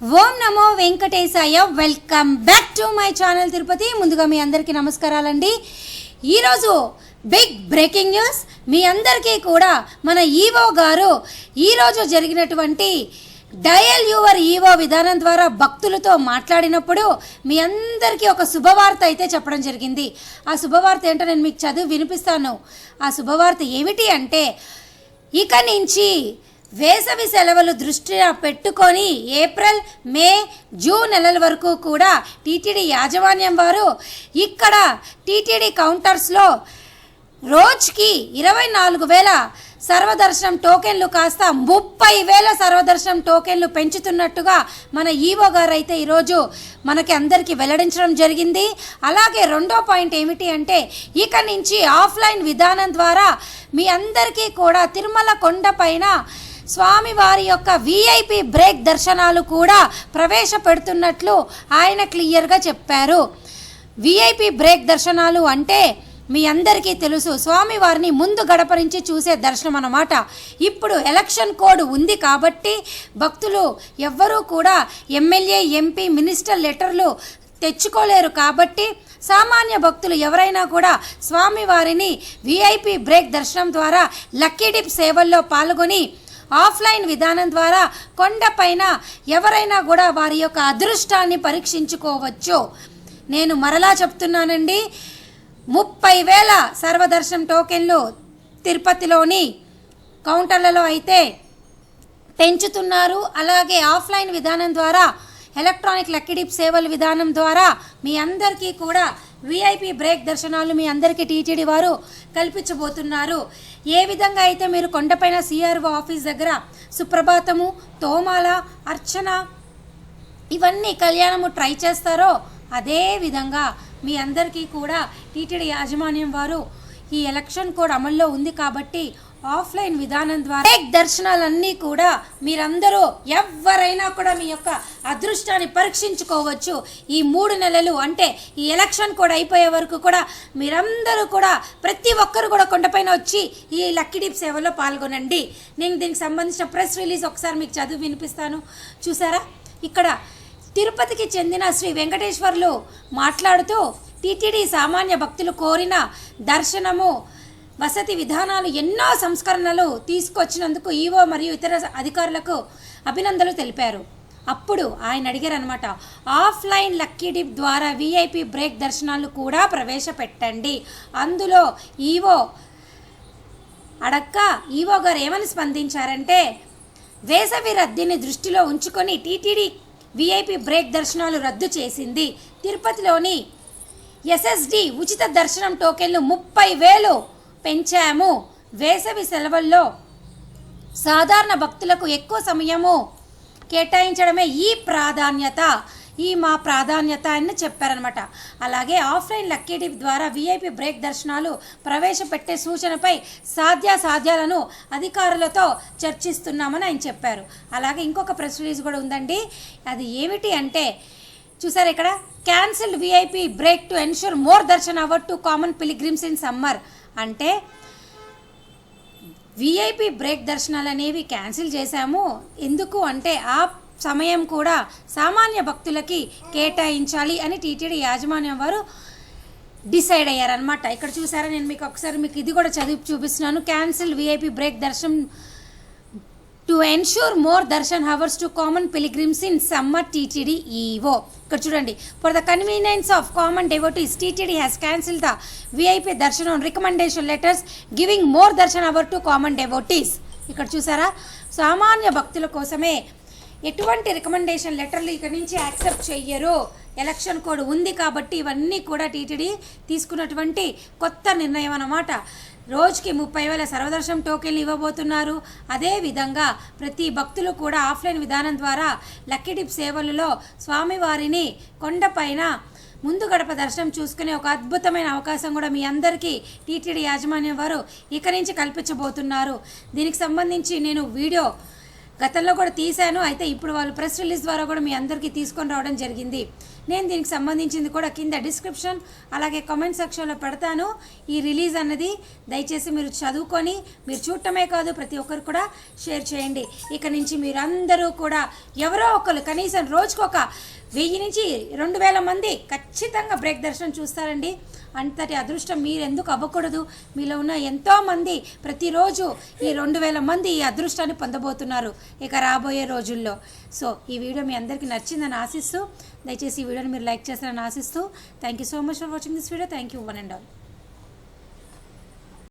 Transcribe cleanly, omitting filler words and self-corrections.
Om Namo Venkatesaya. Welcome back to my channel Tirupati. ముందుగా మీ అందరికీ నమస్కారాలండి. ఈరోజు బిగ్ బ్రేకింగ్ న్యూస్. మీ అందరికీ కూడా మన ఈవో గారు ఈరోజు జరిగినటువంటి డయల్ యువర్ ఈవో విధానం ద్వారా భక్తులతో మాట్లాడినప్పుడు మీ అందరికీ ఒక శుభవార్త అయితే చెప్పడం జరిగింది. ఆ శుభవార్త ఏంటో నేను మీకు చదివి వినిపిస్తాను. ఆ శుభవార్త ఏమిటి అంటే, ఇక నుంచి వేసవి సెలవులు దృష్ట్యా పెట్టుకొని ఏప్రిల్, మే, జూన్ నెలల వరకు కూడా టీటీడీ యాజమాన్యం వారు ఇక్కడ టీటీడీ కౌంటర్స్లో రోజుకి 24,000 సర్వదర్శనం టోకెన్లు కాస్త 30,000 సర్వదర్శనం టోకెన్లు పెంచుతున్నట్టుగా మన ఈవో గారు అయితే ఈరోజు మనకి అందరికీ వెల్లడించడం జరిగింది. అలాగే రెండో పాయింట్ ఏమిటి అంటే, ఇక నుంచి ఆఫ్లైన్ విధానం ద్వారా మీ అందరికీ కూడా తిరుమల కొండ పైన స్వామివారి యొక్క విఐపి బ్రేక్ దర్శనాలు కూడా ప్రవేశపెడుతున్నట్లు ఆయన క్లియర్గా చెప్పారు. విఐపి బ్రేక్ దర్శనాలు అంటే మీ అందరికీ తెలుసు, స్వామివారిని ముందు గడప నుంచి చూసే దర్శనం అన్నమాట. ఇప్పుడు ఎలక్షన్ కోడ్ ఉంది కాబట్టి భక్తులు ఎవ్వరూ కూడా ఎమ్మెల్యే, ఎంపీ, మినిస్టర్ లెటర్లు తెచ్చుకోలేరు. కాబట్టి సామాన్య భక్తులు ఎవరైనా కూడా స్వామివారిని విఐపి బ్రేక్ దర్శనం ద్వారా లక్కీ డిప్ సేవల్లో పాల్గొని ఆఫ్లైన్ విధానం ద్వారా కొండపైన ఎవరైనా కూడా వారి యొక్క అదృష్టాన్ని పరీక్షించుకోవచ్చు. నేను మరలా చెప్తున్నానండి, 30,000 సర్వదర్శనం టోకెన్లు తిరుపతిలోని కౌంటర్లలో అయితే పెంచుతున్నారు. అలాగే ఆఫ్లైన్ విధానం ద్వారా ఎలక్ట్రానిక్ లక్కీ డిప్ సేవల విధానం ద్వారా మీ అందరికీ కూడా విఐపి బ్రేక్ దర్శనాలు మీ అందరికీ టీటీడీ వారు కల్పించబోతున్నారు. ఏ విధంగా అయితే మీరు కొండపైన సిఆర్ఓ ఆఫీస్ దగ్గర సుప్రభాతము, తోమాల, అర్చన ఇవన్నీ కళ్యాణము ట్రై చేస్తారో అదే విధంగా మీ అందరికీ కూడా టీటీడీ యాజమాన్యం వారు ఈ ఎలక్షన్ కోడ్ అమల్లో ఉంది కాబట్టి ఆఫ్లైన్ విధానం ద్వారా దర్శనాలన్నీ కూడా మీరందరూ ఎవరైనా కూడా మీ యొక్క అదృష్టాన్ని పరీక్షించుకోవచ్చు. ఈ 3 నెలలు అంటే ఈ ఎలక్షన్ కోడ్ అయిపోయే వరకు కూడా మీరందరూ కూడా ప్రతి ఒక్కరు కూడా కొండపైన వచ్చి ఈ లక్కీ డిప్ సేవలో పాల్గొనండి. నేను దీనికి సంబంధించిన ప్రెస్ రిలీజ్ ఒకసారి మీకు చదివి వినిపిస్తాను. చూసారా, ఇక్కడ తిరుపతికి చెందిన శ్రీ వెంకటేశ్వర్లు మాట్లాడుతూ టీటీడీ సామాన్య భక్తులు కోరిన దర్శనము, వసతి విధానాలు, ఎన్నో సంస్కరణలు తీసుకొచ్చినందుకు ఈవో మరియు ఇతర అధికారులకు అభినందనలు తెలిపారు. అప్పుడు ఆయన అడిగారు అనమాట, ఆఫ్లైన్ లక్కీ డిప్ ద్వారా విఐపి బ్రేక్ దర్శనాలు కూడా ప్రవేశపెట్టండి. అందులో ఈవో అడక్క ఈవో గారు ఏమని స్పందించారంటే, వేసవి రద్దీని దృష్టిలో ఉంచుకొని టీటీడీ విఐపి బ్రేక్ దర్శనాలు రద్దు చేసింది. తిరుపతిలోని ఎస్ఎస్డి ఉచిత దర్శనం టోకెన్లు 30,000 పెంచాము. వేసవి సెలవుల్లో సాధారణ భక్తులకు ఎక్కువ సమయము కేటాయించడమే మా ప్రాధాన్యత అని చెప్పారనమాట. అలాగే ఆఫ్లైన్ లక్కీ డిప్ ద్వారా విఐపి బ్రేక్ దర్శనాలు ప్రవేశపెట్టే సూచనపై సాధ్యాలను అధికారులతో చర్చిస్తున్నామని ఆయన చెప్పారు. అలాగే ఇంకొక ప్రెస్ రిలీజ్ కూడా ఉందండి. అది ఏమిటి అంటే, చూసారు ఇక్కడ, cancelled VIP break to ensure more darshan hour to common pilgrims in summer. అంటే విఐపి బ్రేక్ దర్శనాలు అనేవి క్యాన్సిల్ చేశాము. ఎందుకు అంటే ఆ సమయం కూడా సామాన్య భక్తులకి కేటాయించాలి అని టీటీడీ యాజమాన్యం వారు డిసైడ్ అయ్యారనమాట. ఇక్కడ చూసారా, నేను మీకు ఒకసారి ఇది కూడా చదివి చూపిస్తున్నాను. Cancel VIP break darshanam to ensure more darshan hours to common pilgrims in summer TTD EO. ఇక్కడ చూడండి, for the convenience of common devotees TTD has cancel the VIP darshanam recommendation letters giving more darshan hour to common devotees. ఇక్కడ చూసారా, సామాన్య భక్తుల కోసమే ఎటువంటి recommendation లెటర్లు ఇక్కడి నుంచి యాక్సెప్ట్ చెయ్యరు. ఎలక్షన్ కోడ్ ఉంది కాబట్టి ఇవన్నీ కూడా టీటీడీ తీసుకున్నటువంటి కొత్త నిర్ణయం అన్నమాట. రోజుకి 30,000 సర్వదర్శనం టోకెన్లు ఇవ్వబోతున్నారు. అదేవిధంగా ప్రతి భక్తులు కూడా ఆఫ్లైన్ విధానం ద్వారా లక్కీ డిప్ సేవలలో స్వామివారిని కొండపైన ముందు గడప దర్శనం చూసుకునే ఒక అద్భుతమైన అవకాశం కూడా మీ అందరికీ టీటీడీ యాజమాన్యం వారు ఇక నుంచి కల్పించబోతున్నారు. దీనికి సంబంధించి నేను వీడియో గతంలో కూడా తీశాను. అయితే ఇప్పుడు వాళ్ళు ప్రెస్ రిలీజ్ ద్వారా కూడా మీ అందరికీ తీసుకొని రావడం జరిగింది. నేను దీనికి సంబంధించింది కూడా కింద డిస్క్రిప్షన్ అలాగే కామెంట్ సెక్షన్లో పెడతాను. ఈ రిలీజ్ అన్నది దయచేసి మీరు చదువుకొని మీరు చూడటమే కాదు ప్రతి ఒక్కరు కూడా షేర్ చేయండి. ఇక నుంచి మీరందరూ కూడా ఎవరో ఒకరు కనీసం రోజుకొక 1000 నుంచి 2000 మంది ఖచ్చితంగా బ్రేక్ దర్శనం చూస్తారండి. అంతటి అదృష్టం మీరు ఎందుకు అవ్వకూడదు? మీలో ఉన్న ఎంతోమంది ప్రతిరోజు ఈ 2000 మంది ఈ అదృష్టాన్ని పొందబోతున్నారు ఇక రాబోయే రోజుల్లో. సో ఈ వీడియో మీ అందరికీ నచ్చిందని ఆశిస్తూ, దయచేసి ఈ వీడియోని మీరు లైక్ చేస్తారని ఆశిస్తూ, thank you so much for watching this video. Thank you one and all.